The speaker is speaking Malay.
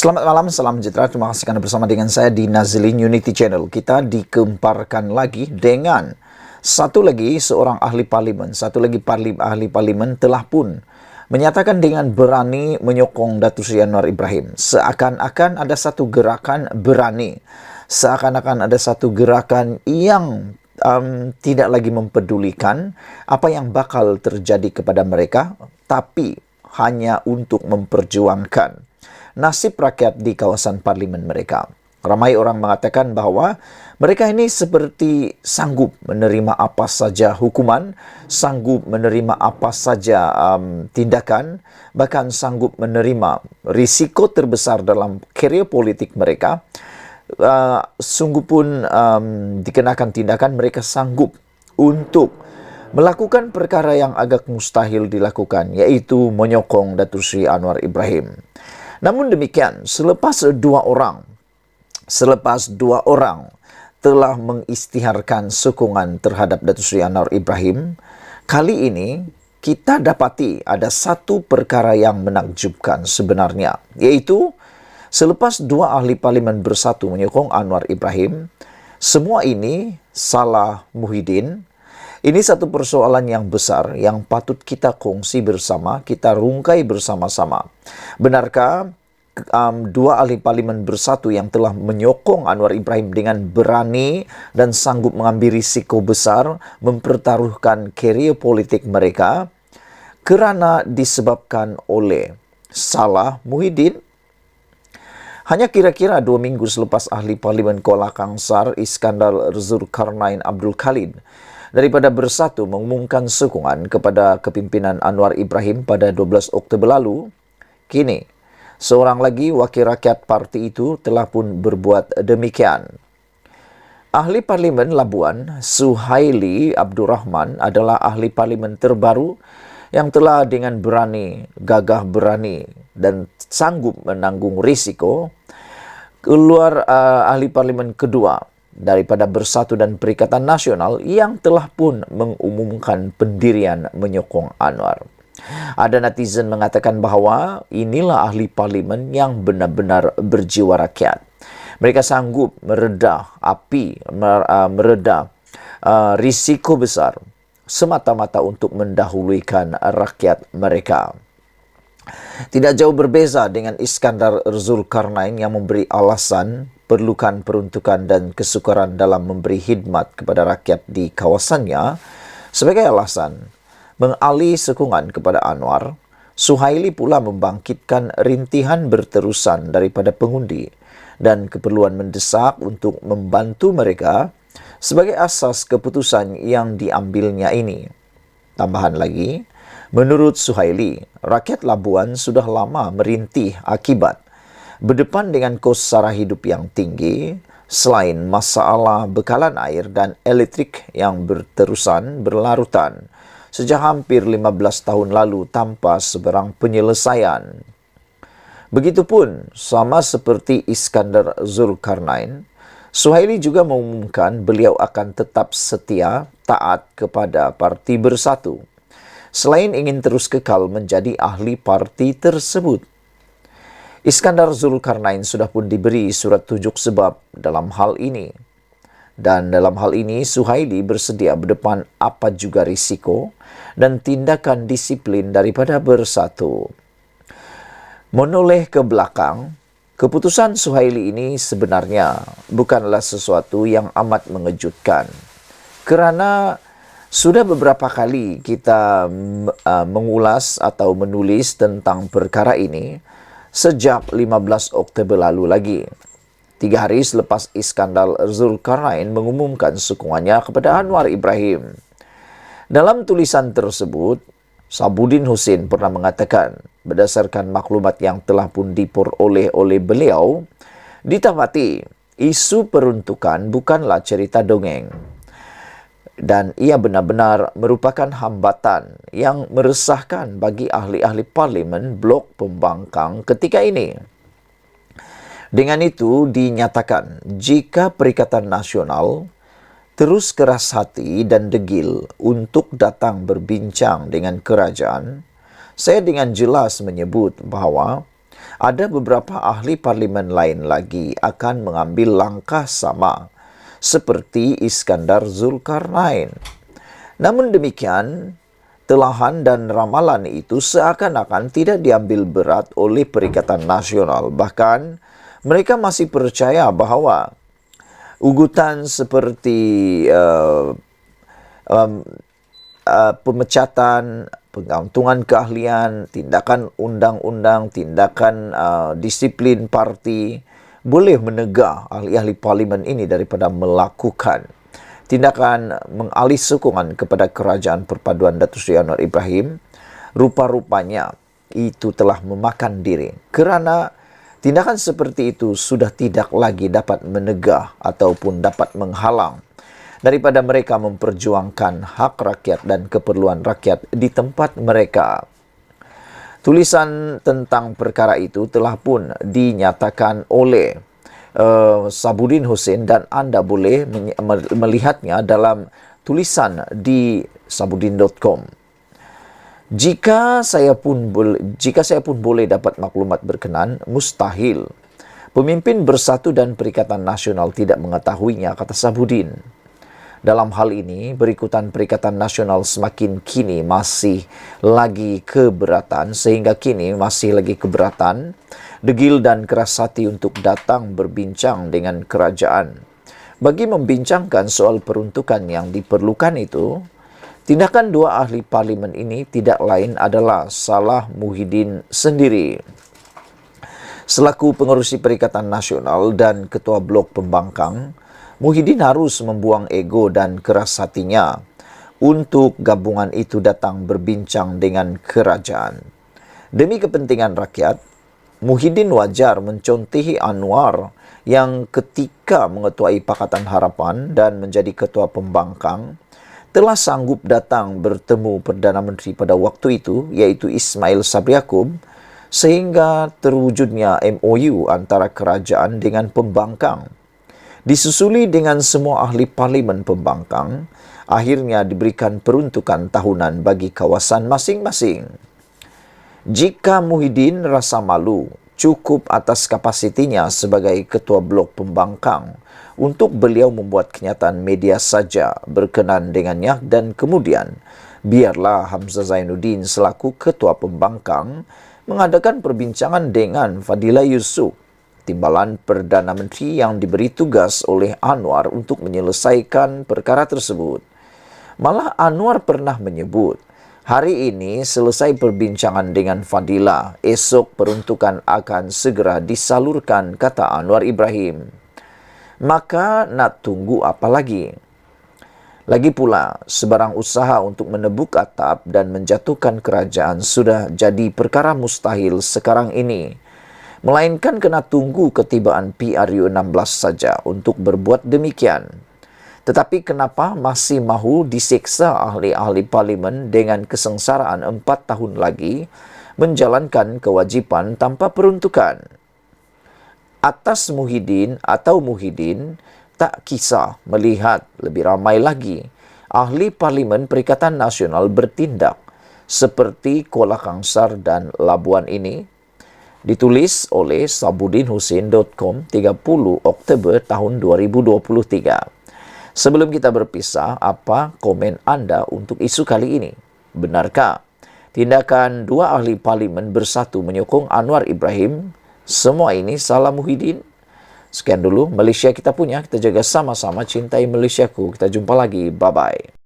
Selamat malam, salam sejahtera. Terima kasih karena bersama dengan saya di Nazlin Unity Channel. Kita dikemparkan lagi dengan satu lagi seorang ahli parlimen. Satu lagi ahli parlimen telah pun menyatakan dengan berani menyokong Datuk Seri Anwar Ibrahim. Seakan-akan ada satu gerakan berani. Seakan-akan ada satu gerakan yang tidak lagi mempedulikan apa yang bakal terjadi kepada mereka, tapi hanya untuk memperjuangkan nasib rakyat di kawasan parlimen mereka. Ramai orang mengatakan bahawa mereka ini seperti sanggup menerima apa saja hukuman, sanggup menerima apa saja tindakan, bahkan sanggup menerima risiko terbesar dalam karier politik mereka. Sungguh pun dikenakan tindakan, mereka sanggup untuk melakukan perkara yang agak mustahil dilakukan, iaitu menyokong Datuk Seri Anwar Ibrahim. Namun demikian, selepas dua orang telah mengisytiharkan sokongan terhadap Datuk Seri Anwar Ibrahim, kali ini kita dapati ada satu perkara yang menakjubkan sebenarnya, iaitu selepas dua ahli parlimen bersatu menyokong Anwar Ibrahim, semua ini salah Muhyiddin. Ini satu persoalan yang besar yang patut kita kongsi bersama, kita rungkai bersama-sama. Benarkah dua ahli parlimen bersatu yang telah menyokong Anwar Ibrahim dengan berani dan sanggup mengambil risiko besar mempertaruhkan karier politik mereka kerana disebabkan oleh salah Muhyiddin? Hanya kira-kira 2 minggu selepas ahli parlimen Kuala Kangsar Iskandar Zulkarnain Abdul Khalid daripada bersatu mengumumkan sokongan kepada kepimpinan Anwar Ibrahim pada 12 Oktober lalu, kini seorang lagi wakil rakyat parti itu telah pun berbuat demikian. Ahli parlimen Labuan, Suhaili Abdul Rahman, adalah ahli parlimen terbaru yang telah dengan berani, gagah berani dan sanggup menanggung risiko keluar ahli parlimen kedua daripada Bersatu dan Perikatan Nasional yang telah pun mengumumkan pendirian menyokong Anwar. Ada netizen mengatakan bahawa inilah ahli parlimen yang benar-benar berjiwa rakyat. Mereka sanggup meredah api, meredah risiko besar semata-mata untuk mendahulukan rakyat mereka. Tidak jauh berbeza dengan Iskandar Zulkarnain yang memberi alasan perlukan peruntukan dan kesukaran dalam memberi khidmat kepada rakyat di kawasannya. Sebagai alasan mengalih sokongan kepada Anwar, Suhaili pula membangkitkan rintihan berterusan daripada pengundi dan keperluan mendesak untuk membantu mereka sebagai asas keputusan yang diambilnya ini. Tambahan lagi, menurut Suhaili, rakyat Labuan sudah lama merintih akibat berdepan dengan kos sara hidup yang tinggi, selain masalah bekalan air dan elektrik yang berterusan berlarutan sejak hampir 15 tahun lalu tanpa sebarang penyelesaian. Begitupun sama seperti Iskandar Zulkarnain, Suhaili juga mengumumkan beliau akan tetap setia taat kepada Parti Bersatu, selain ingin terus kekal menjadi ahli parti tersebut. Iskandar Zulkarnain sudah pun diberi surat tunjuk sebab dalam hal ini. Dan dalam hal ini, Suhaili bersedia berdepan apa juga risiko dan tindakan disiplin daripada Bersatu. Menoleh ke belakang, keputusan Suhaili ini sebenarnya bukanlah sesuatu yang amat mengejutkan. Kerana sudah beberapa kali kita mengulas atau menulis tentang perkara ini sejak 15 Oktober lalu lagi. 3 hari selepas Iskandar Zulkarnain mengumumkan sokongannya kepada Anwar Ibrahim. Dalam tulisan tersebut, Sabuddin Hussein pernah mengatakan, berdasarkan maklumat yang telah pun diperoleh oleh beliau, ditapati isu peruntukan bukanlah cerita dongeng. Dan ia benar-benar merupakan hambatan yang meresahkan bagi ahli-ahli parlimen blok pembangkang ketika ini. Dengan itu dinyatakan, jika Perikatan Nasional terus keras hati dan degil untuk datang berbincang dengan kerajaan, saya dengan jelas menyebut bahawa ada beberapa ahli parlimen lain lagi akan mengambil langkah sama, seperti Iskandar Zulkarnain. Namun demikian, telahan dan ramalan itu seakan-akan tidak diambil berat oleh Perikatan Nasional. Bahkan, mereka masih percaya bahwa ugutan seperti pemecatan, pengantungan keahlian, tindakan undang-undang, tindakan disiplin parti boleh menegah ahli-ahli parlimen ini daripada melakukan tindakan mengalih sokongan kepada kerajaan perpaduan Datuk Seri Anwar Ibrahim. Rupa-rupanya itu telah memakan diri kerana tindakan seperti itu sudah tidak lagi dapat menegah ataupun dapat menghalang daripada mereka memperjuangkan hak rakyat dan keperluan rakyat di tempat mereka. Tulisan tentang perkara itu telah pun dinyatakan oleh Sabudin Hussein dan anda boleh melihatnya dalam tulisan di sabudin.com. Jika saya pun boleh dapat maklumat berkenan, mustahil pemimpin Bersatu dan Perikatan Nasional tidak mengetahuinya, kata Sabudin. Dalam hal ini, Perikatan Perikatan Nasional semakin kini masih lagi keberatan, sehingga kini masih lagi keberatan, degil dan keras hati untuk datang berbincang dengan kerajaan. Bagi membincangkan soal peruntukan yang diperlukan itu, tindakan dua ahli parlimen ini tidak lain adalah Salah Muhyiddin sendiri. Selaku pengerusi Perikatan Nasional dan Ketua Blok Pembangkang, Muhyiddin harus membuang ego dan keras hatinya untuk gabungan itu datang berbincang dengan kerajaan. Demi kepentingan rakyat, Muhyiddin wajar mencontohi Anwar yang ketika mengetuai Pakatan Harapan dan menjadi Ketua Pembangkang, telah sanggup datang bertemu Perdana Menteri pada waktu itu, iaitu Ismail Sabri Yaakob, sehingga terwujudnya MOU antara kerajaan dengan pembangkang. Disusuli dengan semua ahli parlimen pembangkang, akhirnya diberikan peruntukan tahunan bagi kawasan masing-masing. Jika Muhyiddin rasa malu, cukup atas kapasitinya sebagai Ketua Blok Pembangkang untuk beliau membuat kenyataan media saja berkenan dengannya, dan kemudian biarlah Hamzah Zainuddin selaku Ketua Pembangkang mengadakan perbincangan dengan Fadila Yusof, timbalan Perdana Menteri yang diberi tugas oleh Anwar untuk menyelesaikan perkara tersebut. Malah Anwar pernah menyebut, hari ini selesai perbincangan dengan Fadila, esok peruntukan akan segera disalurkan, kata Anwar Ibrahim. Maka nak tunggu apa lagi? Lagi pula, sebarang usaha untuk menebuk atap dan menjatuhkan kerajaan sudah jadi perkara mustahil sekarang ini. Melainkan kena tunggu ketibaan PRU16 saja untuk berbuat demikian. Tetapi kenapa masih mahu diseksa ahli-ahli parlimen dengan kesengsaraan 4 tahun lagi menjalankan kewajipan tanpa peruntukan? Atas Muhyiddin tak kisah melihat lebih ramai lagi ahli parlimen Perikatan Nasional bertindak seperti Kuala Kangsar dan Labuan ini. Ditulis oleh sabudinhussein.com 30 Oktober tahun 2023. Sebelum kita berpisah, apa komen anda untuk isu kali ini? Benarkah tindakan dua ahli parlimen Bersatu menyokong Anwar Ibrahim? Semua ini salah Muhyiddin? Sekian dulu Malaysia kita punya. Kita jaga sama-sama, cintai Malaysiaku. Kita jumpa lagi. Bye-bye.